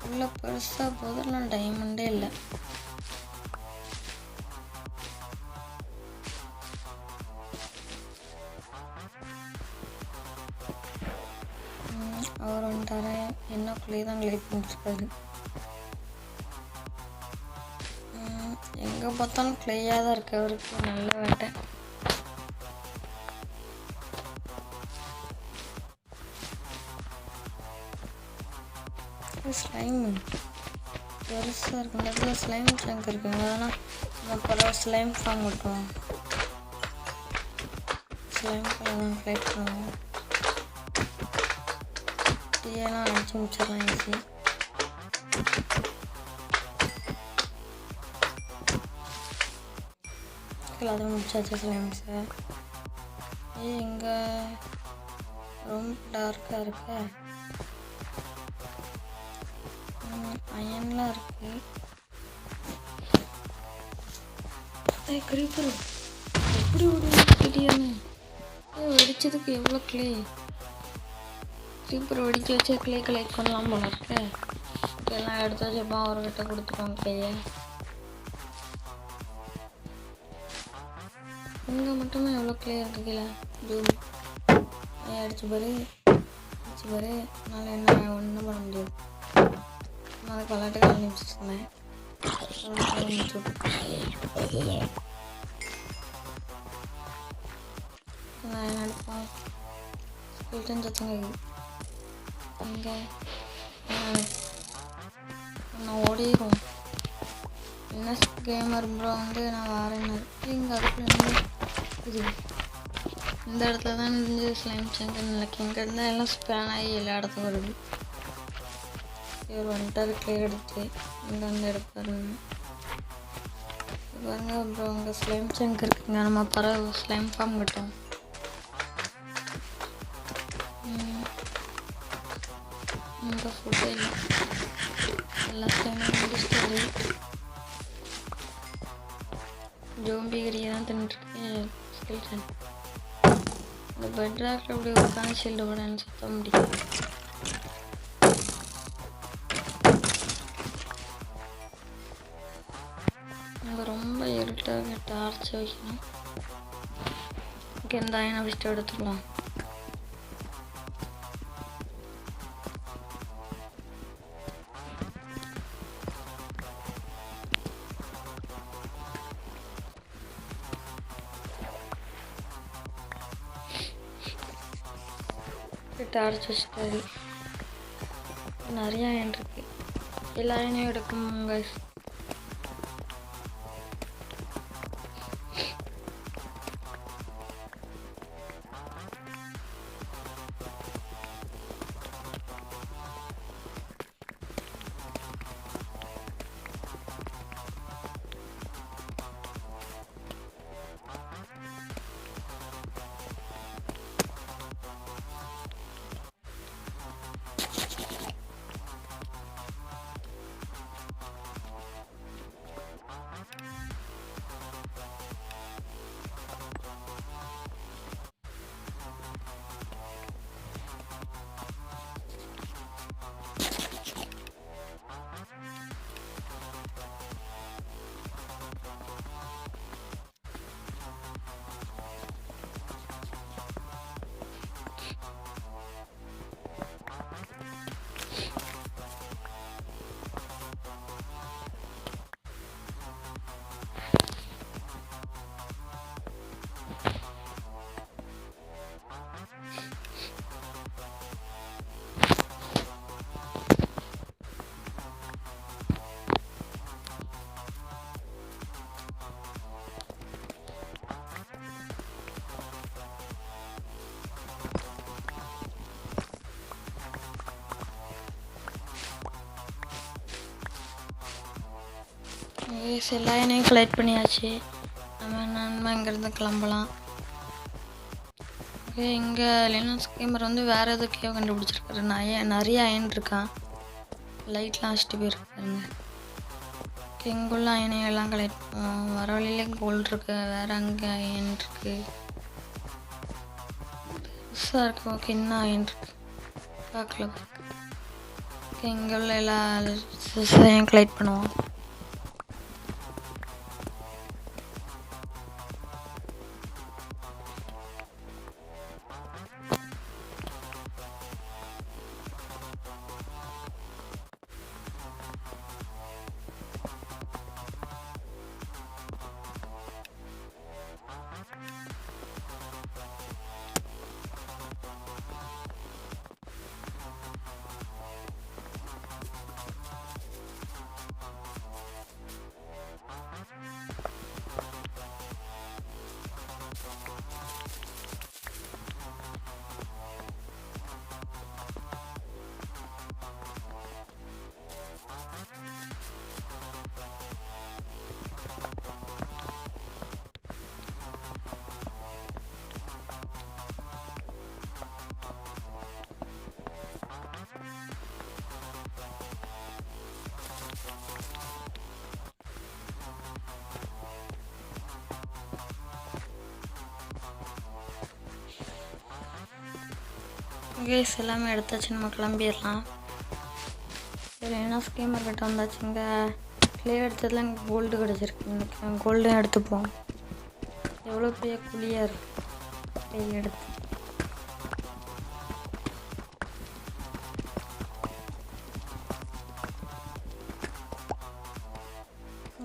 உள்ள பெருசாக போதெல்லாம் டைமண்டே இல்லை. அவர் வந்துட்டார என்னக்குள்ளேயே தான் லைட் பண்ணிட்டுருக்காரு. எங்கே பார்த்தாலும் கிளையாக தான் இருக்கு. அவருக்கு நல்ல வேட்டை. ஸ்லைம் பெருசாக இருக்கு. இந்த இடத்துல ஸ்லைம் டேங்க் இருக்குங்க. அதனால் நம்ம பரவாயில்ல ஸ்லைம் ஃபார்ம் பண்ணுவோம். ஸ்லைம் தான் க்ரியேட் பண்ணுவோம். டீயெல்லாம் அடிச்சு முடிச்சிடலாம் ஈஸி. எல்லாத்தையும் முடிச்சாச்சு ஸ்லைம்ஸை. இங்கே ரொம்ப டார்க்காக இருக்கு. அயன்லாம் இருக்கு. க்ரீப்பர் எப்படி திடீர்னு வெடிச்சதுக்கு எவ்வளோ கிளே. க்ரீப்பர் வெடிக்க வச்சு கிளே கலெக்ட் பண்ணலாம் போல இருக்கு. எல்லாம் எடுத்து வச்சுப்பா. அவர்கிட்ட கொடுத்துருவோம் கிளையை. இங்கே மட்டுமே எவ்வளோ கிளே இருக்கு கீழே. ஜூம் அடிச்சு பாரு என்னால் என்ன ஒன்றும் பண்ண முடியாது. நான் விளாட்டுக்கு அனுப்பிச்சிருந்தேன். நான் என்ன எடுப்போம். ஸ்கூல்டன் சத்தங்க இங்கே நான் ஓடிடும். என்ன கேமர் ப்ரோ வந்து நான் வரேன்னு இங்கே அதுக்குள்ள இது இந்த இடத்துல தான் இருந்து ஸ்லைம் செங்கன்னு நினைக்க. இங்கே இருந்தால் எல்லாம் ஸ்பேன் ஆகி எல்லா இடத்துக்கும் வருது. இவர் வந்துட்டார் கிளியர் எடுத்து இங்கே வந்து எடுப்பாரு. பாருங்க அப்புறம் அங்கே ஸ்லைம் செங்க் இருக்குங்க. நம்ம பறவை ஸ்லைம் ஃபார்ம் கிட்டோம். இங்கே ஃபுட்டே இல்லை. எல்லா ஸ்லைமும் முடிச்சுட்டு ஜோம்பிகிரியை தான் தின்னுட்டுருக்கேன். ஸ்கெல்டன் இந்த பெட் ராக்கில் அப்படி உட்காந்து ஷீல்டு கூட எனக்கு சுத்த முடியும். இங்கே ரொம்ப இருட்டாக டார்ச் வைக்கணும். இங்கே இந்த அயனை ஃபஸ்ட்டு எடுத்துக்கலாம். டார்ச் வச்சுட்டாரு. நிறையா அயன் இருக்கு. எல்லா அயனையும் எடுக்கணும் கைஸ். எல்லா எண்ணெயும் கலெக்ட் பண்ணியாச்சு. நம்ம இங்கேருந்து கிளம்பலாம். ஓகே, இங்கே லினக்ஸ் கேமர் வந்து வேறு எதுக்கையோ கண்டுபிடிச்சிருக்காரு. நிறைய அயன் இருக்கான். லைட்லாம் வச்சுட்டு போயிருக்காருங்க. ஓகே, இங்குள்ள அயனையெல்லாம் கலெக்ட் பண்ணுவோம். வர வழியிலே கோல்டு இருக்குது. வேறு அங்கே அயன் இருக்குது. புதுசாக இருக்குது. ஓகே, இன்னும் அயன் இருக்குது. பார்க்கல. ஓகே, இங்கே உள்ள எல்லா அயன் கலெக்ட் பண்ணுவோம். கேஸ் எல்லாமே எடுத்தாச்சு. நம்ம கிளம்பிடலாம். சரி, என்ன ஸ்கீமர் கிட்ட வந்தாச்சு. இங்கே கிளே எடுத்ததில் இங்கே கோல்டு கிடச்சிருக்கு. கோல்டும் எடுத்துப்போம். எவ்வளோ பெரிய குழியாக இருக்குது. கிளே எடுத்து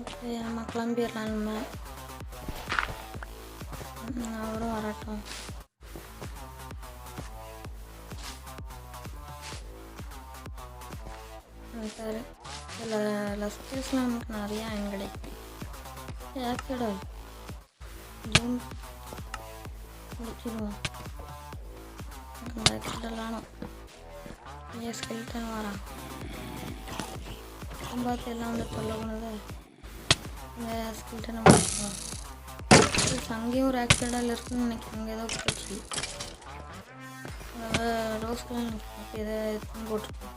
ஓகே, நம்ம கிளம்பிடலாம். நம்ம அவரும் வரட்டும். சார், இதில் லஸ்டர்ஸ்லாம் நமக்கு நிறையா அயன் கிடைக்கும். ஆக்சிடா ஜூம் முடிச்சிடுவோம். அந்த ஆக்சிடெல்லாம் ஸ்கெல்டன் வரான். பார்த்து எல்லாம் வந்து தொல்லை பண்ணுது. இந்த ஸ்கெல்டனை முடிச்சிடுவோம். அங்கேயும் ஒரு ஆக்சிடென்ட் இருக்குன்னு நினைக்கிறேன். அங்கே ஏதோ போச்சு. ரோஸ்கெல்லாம் நினைக்கிறேன். இதை போட்டுருக்கோம்.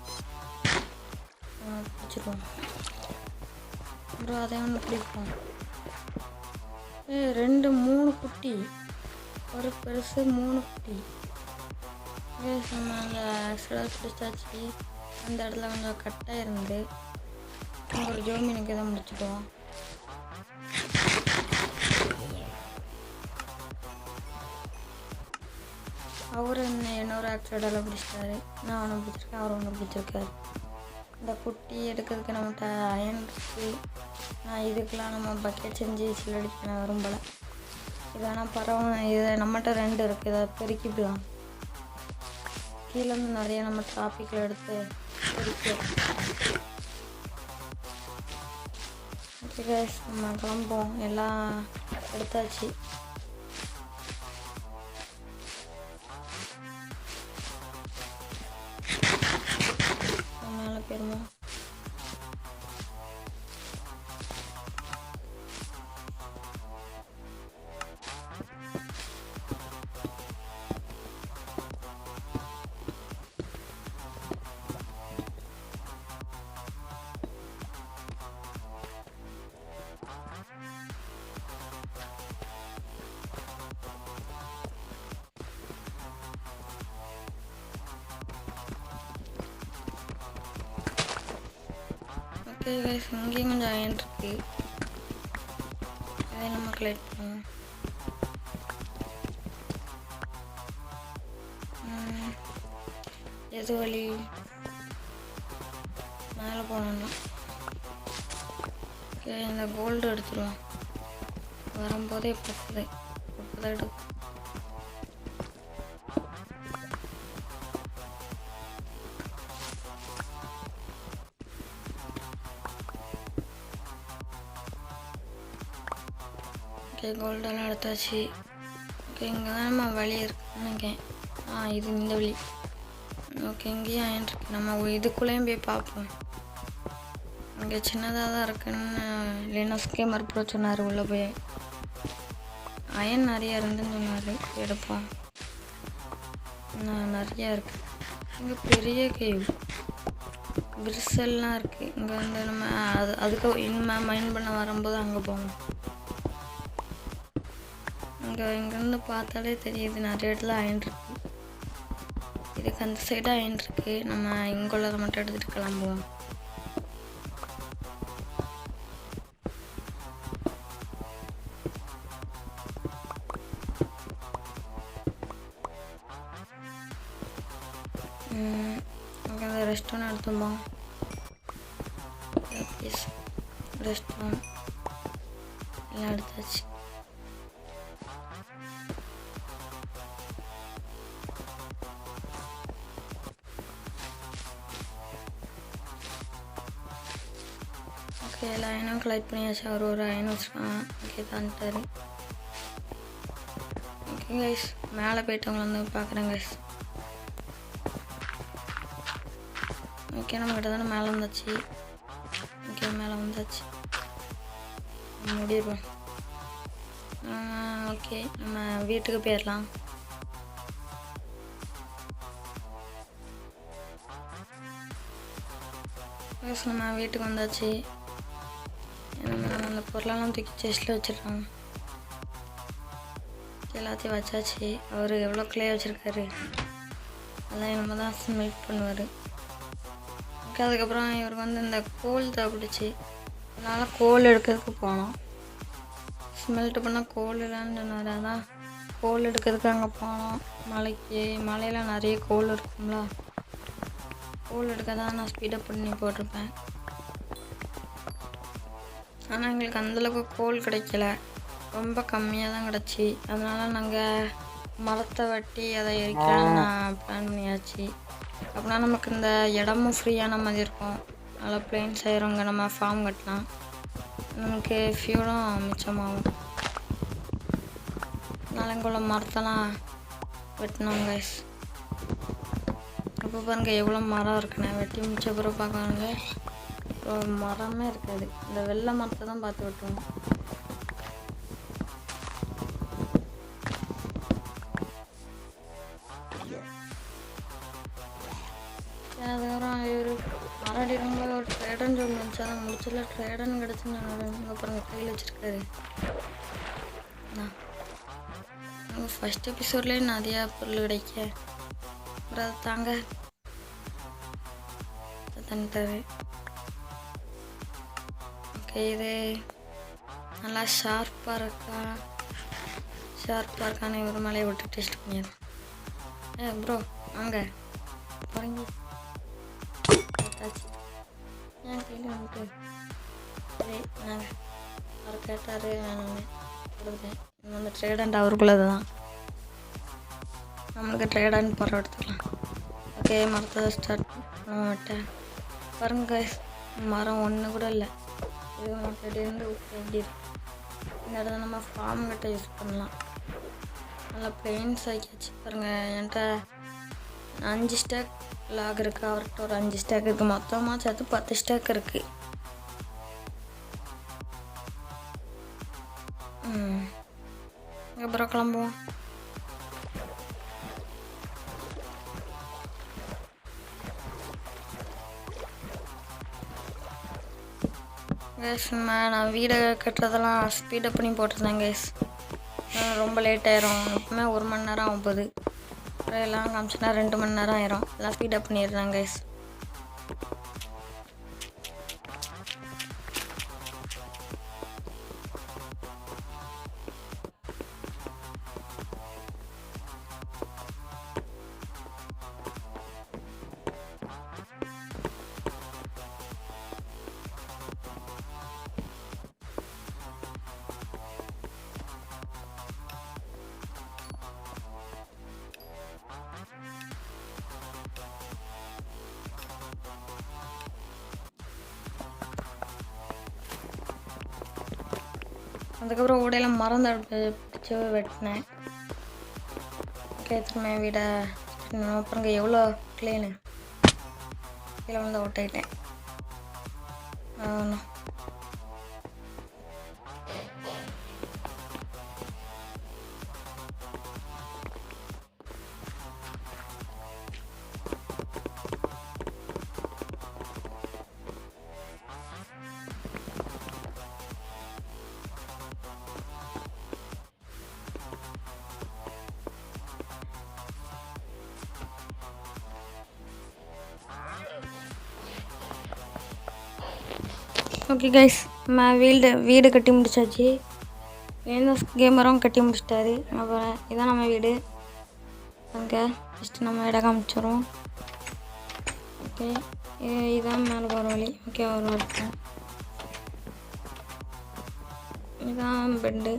பிடிச்சிருவோம். அப்புறம் அதை ஒன்று பிடிப்போம். 3 குட்டி. ஒரு பெருசு 3 குட்டி. நம்ம அந்த ஆக்சிடென்ட் பிடிச்சாச்சு. அந்த இடத்துல கொஞ்சம் கட்டாக இருந்து ஒரு ஜோமினுக்கு தான் முடிச்சுக்குவோம். அவர் இன்னொரு ஆக்சிடென்ட்டில் பிடிச்சிட்டாரு. நான் ஒன்று பிடிச்சிருக்கேன், அவர் ஒன்று பிடிச்சிருக்காரு. இந்த குட்டி எடுக்கிறதுக்கு நம்மகிட்ட அயன் இருக்குது. நான் இதுக்கெலாம் நம்ம பக்கெட் செஞ்சு சில்லடிக்க நான் விரும்பலை. இதனால் பரவாயில்ல. இது நம்மகிட்ட 2 இருக்குது. இதை பெருக்கிக்கலாம். கீழே வந்து நிறைய நம்ம டாப்பிக்கில் எடுத்து பெருக்கலாம். ஓகே கைஸ், நம்ம கிளம்போம். எல்லாம் எடுத்தாச்சு. மேலே போயிருவோம். ஓகே கைஸ், இங்கேயும் கொஞ்சம் அயன் இருக்குது. அதை நம்ம கலெக்ட் பண்ணுவோம். எது வழி மேலே போனோம்னா ஓகே, இந்த கோல்டு எடுத்துருவோம். வரும்போதே பக்குது எடுக்கும். ஓகே, கோல்டெல்லாம் எடுத்தாச்சு. ஓகே, இங்கே தான் நம்ம வழி இருக்குன்னு நினைக்கிறேன். இது இந்த வழி. ஓகே, இங்கேயும் அயன் இருக்கு. நம்ம இதுக்குள்ளேயும் போய் பார்ப்போம். இங்கே சின்னதாக தான் இருக்குன்னு லினக்ஸ் கேமர் ப்ரோ சொன்னார். உள்ளே போய் அயன் நிறையா இருந்துன்னு சொன்னார். எடுப்போம். நிறையா இருக்குது. இங்கே பெரிய கேவ் விரிசல்லாம் இருக்குது. இங்கே வந்து நம்ம அதுக்கு இனிமேல் மைண்ட் பண்ண வரும்போது அங்கே போவோம். இங்கேருந்து பார்த்தாலே தெரியுது நிறைய இடத்துல அயன் இருக்குது. இதுக்கு அந்த சைடு அயன் இருக்குது. நம்ம இங்கே உள்ளதை மட்டும் எடுத்துகிட்டு கிளம்புவோம். இங்கே அந்த ரெஸ்டாரண்ட் எடுத்துப்போம். ரெஸ்டாரண்ட் எல்லாம் எடுத்தாச்சு. ஓகே, எல்லா அயனும் கலெக்ட் பண்ணியாச்சு. அவர் ஒரு அயன் வச்சுருக்கான். ஓகே தான்ட்டாரு. ஓகே கைஸ், மேலே போயிட்டவங்களை வந்து பார்க்குறேன் கைஸ். ஓகே, நம்ம கிட்ட தானே மேலே வந்தாச்சு. ஓகே, மேலே வந்தாச்சு. முடியிருப்போம். ஓகே, நம்ம வீட்டுக்கு போயிடலாம். நம்ம வீட்டுக்கு வந்தாச்சு. அந்த பொருளெல்லாம் தூக்கி செஸ்ட்டில் வச்சிடலாம். எல்லாத்தையும் வச்சாச்சு. அவர் எவ்வளோ கிளே வச்சுருக்காரு அதெல்லாம் நம்ம தான் ஸ்மெல்ட் பண்ணுவார். ஓகே, அதுக்கப்புறம் இவருக்கு வந்து இந்த கோல் தேவைப்படுச்சு. அதனால் கோல் எடுக்கிறதுக்கு போனோம். ஸ்மெல்ட்டு பண்ணால் கோல் இல்லைன்னு சொன்னார். அதான் கோல் எடுக்கிறதுக்கு அங்கே போனோம். மலையில் நிறைய கோல் இருக்கும்ல, கோல் எடுக்க தான் நான் ஸ்பீடப் பண்ணி போட்டிருப்பேன். ஆனால் எங்களுக்கு அந்தளவுக்கு கோல் கிடைக்கல, ரொம்ப கம்மியாக தான் கிடச்சி. அதனால் நாங்கள் மரத்தை வெட்டி அதை எரிக்கலான்னு நான் பிளான் பண்ணியாச்சு. அப்படின்னா நமக்கு இந்த இடமும் ஃப்ரீயான மாதிரி இருக்கும். நல்லா பிளெயின்ஸ் ஆயிரும். நம்ம ஃபார்ம் கட்டலாம். நமக்கு ஃபியூலும் மிச்சமாகும். அதனால் இங்கே உள்ள மரத்தெல்லாம் வெட்டினோம் கைஸ். இப்போ பாருங்கள் எவ்வளோ மரம் இருக்குண்ணே. வெட்டி முடிச்ச பிறகு பார்க்கணுங்க மரமே இருக்காது. இந்த வெள்ளை மரத்தை தான் பார்த்து வெட்டுவோம். அதுக்கப்புறம் இவர் மரம் அடிக்கும்போது ஒரு ட்ரேடன் ஜோன் வந்துச்சு. அதை முடிச்சல ட்ரேடன் கிடச்சுன்னு அப்புறம் கையில் வச்சுருக்காரு. ஃபஸ்ட் எபிசோட்லேயே நிறையா பொருள் கிடைக்க அப்புறம் அதை தாங்க தந்துட்டாரு. ஓகே, இது நல்லா ஷார்ப்பாக இருக்கான்னு ஒரு மலையை விட்டு டெஸ்ட் பண்ணிடுறேன். ப்ரோ வாங்க பாருங்க. என் கையில் வந்துட்டு சரி நாங்கள் அவர் கேட்டார், வேணும்னு கொடுத்தேன். இது வந்து ட்ரேடண்ட் அவருக்குள்ளது தான். நம்மளுக்கு ட்ரேடண்ட் படம் எடுத்துக்கலாம். ஓகே, மரத்தை ஸ்டார்ட் பண்ண மாட்டேன். பாருங்க மரம் ஒன்று கூட இல்லை. இது மட்டும் எப்படி இருக்கு. இந்த இடத்துல நம்ம ஃபார்ம் கிட்ட யூஸ் பண்ணலாம். நல்லா பிளெயின்ஸ் ஆக்கியாச்சு. பாருங்கள், என்கிட்ட 5 ஸ்டாக் லாக் இருக்குது. அவர்கிட்ட ஒரு 5 ஸ்டாக் இருக்குது. மொத்தமாக சேர்த்து 10 ஸ்டாக் இருக்குது. அப்புறம் கிளம்புவோம். கேஸ், நான் வீடை கட்டுறதெல்லாம் ஸ்பீடப் பண்ணி போட்டிருந்தேன் கேஸ். ரொம்ப லேட் ஆயிரும். எப்பவுமே 1 மணி நேரம் ஆகும் போகுது. அப்புறம் எல்லாம் காமிச்சுன்னா 2 மணி நேரம் ஆயிரும். எல்லாம் ஸ்பீடப் பண்ணிடுறேன் கேஸ். அதுக்கப்புறம் ஓடையில் மரம் பிடிச்சி வெட்டினேன். ஓகே, திரும்ப வீடை அப்புறங்க எவ்வளோ கிளீனு கீழே வந்து ஓட்டாயிட்டேன். ஓகே கைஸ், நம்ம வீடு கட்டி முடிச்சாச்சு. கேமரும் கட்டி முடிச்சிட்டாரு. அப்புறம் இதான் நம்ம வீடு. அங்கே ஃபஸ்ட்டு நம்ம இடம் காமிச்சிடும். ஓகே, இதான் மேலே போகிற வழி. ஓகே, ஒரு இருக்கும். இதுதான் பெட்டு,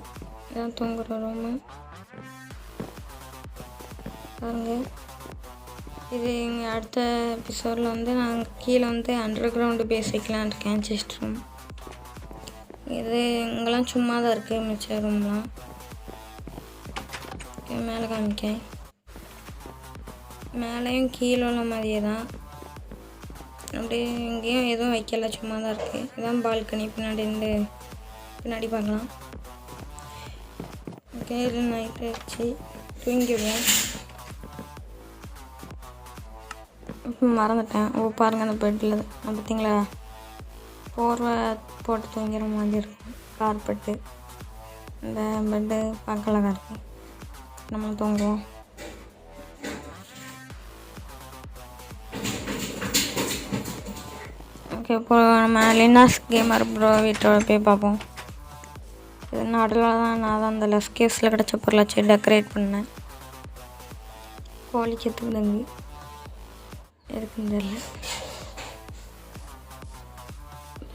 இதான் தூங்குற ரூமு பாருங்க. இது இங்கே அடுத்த எபிசோடில் வந்து நாங்கள் கீழே வந்து அண்டர் கிரவுண்டு பேஸ் வைக்கலான் இருக்கேன். செஸ்ட் ரூம் இது இங்கெல்லாம் சும்மா தான் இருக்குது, மிச்ச ரூம்லாம். மேலே காமிக்கேன். மேலேயும் கீழே உள்ள மாதிரியே தான். அப்படியே இங்கேயும் எதுவும் வைக்கல, சும்மா தான் இருக்குது. இதுதான் பால்கனி. பின்னாடி பார்க்கலாம். ஓகே, இது நைட்டு வச்சு தூங்கிடுவேன். மறந்துட்டேன். பாருங்கள், அந்த பெட்டில் நான் பார்த்தீங்களா போர்வை போட்டு தூங்கிற மாதிரி இருக்கும். கார்பெட்டு இந்த பெட்டு பார்க்கலதான் இருக்கு. நம்ம தூங்குவோம். ஓகே, இப்போ நம்ம லினாஸ் கேமர் ப்ரோ வீட்டோட போய் பார்ப்போம். இது நடுவில் தான் நான் தான் அந்த லஸ்கேஸில் கிடச்ச பொருளை வச்சு டெக்கரேட் பண்ணேன். கோழி செத்துக்குதுங்க, இருக்குன்னு தெரியல.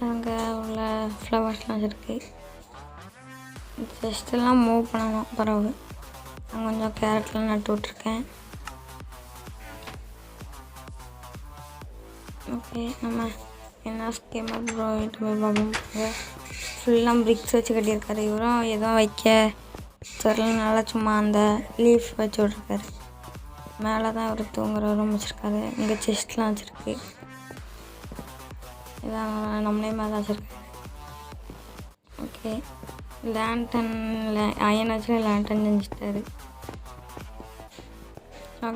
அங்கே உள்ள ஃப்ளவர்ஸ்லாம் இருக்குது. ஜஸ்ட்டெல்லாம் மூவ் பண்ணணும். பரவாயில்ல, நான் கொஞ்சம் கேரட்லாம் நட்டு விட்ருக்கேன். ஓகே, நம்ம என்ன கேமர் ப்ரோ வீட்டு போய் பார்ப்போம். ஃபுல்லாக பிரிக்ஸ் வச்சு கட்டியிருக்காரு. இவரும் எதுவும் வைக்க தெரியலனால சும்மா அந்த லீஃப் வச்சு விட்ருக்காரு. மேலே தான் இவர் தூங்குற ரூம் வச்சுருக்காரு. இங்கே செஸ்ட்லாம் வச்சுருக்கு. இதான் நம்மளே மேலே வச்சுருக்காரு. ஓகே, அயன் வச்சு லேண்டன் செஞ்சுட்டாரு.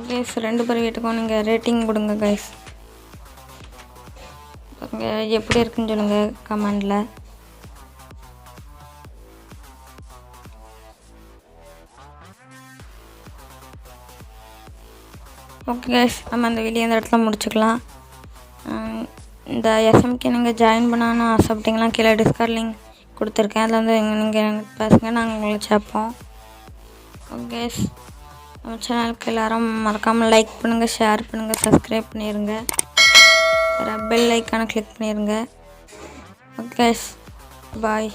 கைஸ், 2 பேர் வீட்டுக்கும் நீங்கள் ரேட்டிங் கொடுங்க கைஸ். எப்படி இருக்குன்னு சொல்லுங்கள் கமெண்டில். ஓகே கைஸ், நம்ம அந்த வீடியோ இந்த இடத்துல முடிச்சுக்கலாம். இந்த எஸ்எம்கே நீங்கள் ஜாயின் பண்ணான்னு ஆசைப்பட்டீங்கன்னா கீழே டிஸ்கார்ட் லிங்க் கொடுத்துருக்கேன். அதில் வந்து நீங்கள் பேசுங்க, நாங்கள் உங்களை சேர்ப்போம். ஓகே கைஸ், நம்ம சேனலுக்கு எல்லோரும் மறக்காமல் லைக் பண்ணுங்கள், ஷேர் பண்ணுங்கள், சப்ஸ்கிரைப் பண்ணிடுங்க. பெல் ஐக்கானை கிளிக் பண்ணிடுங்க. ஓகே கைஸ், பாய்.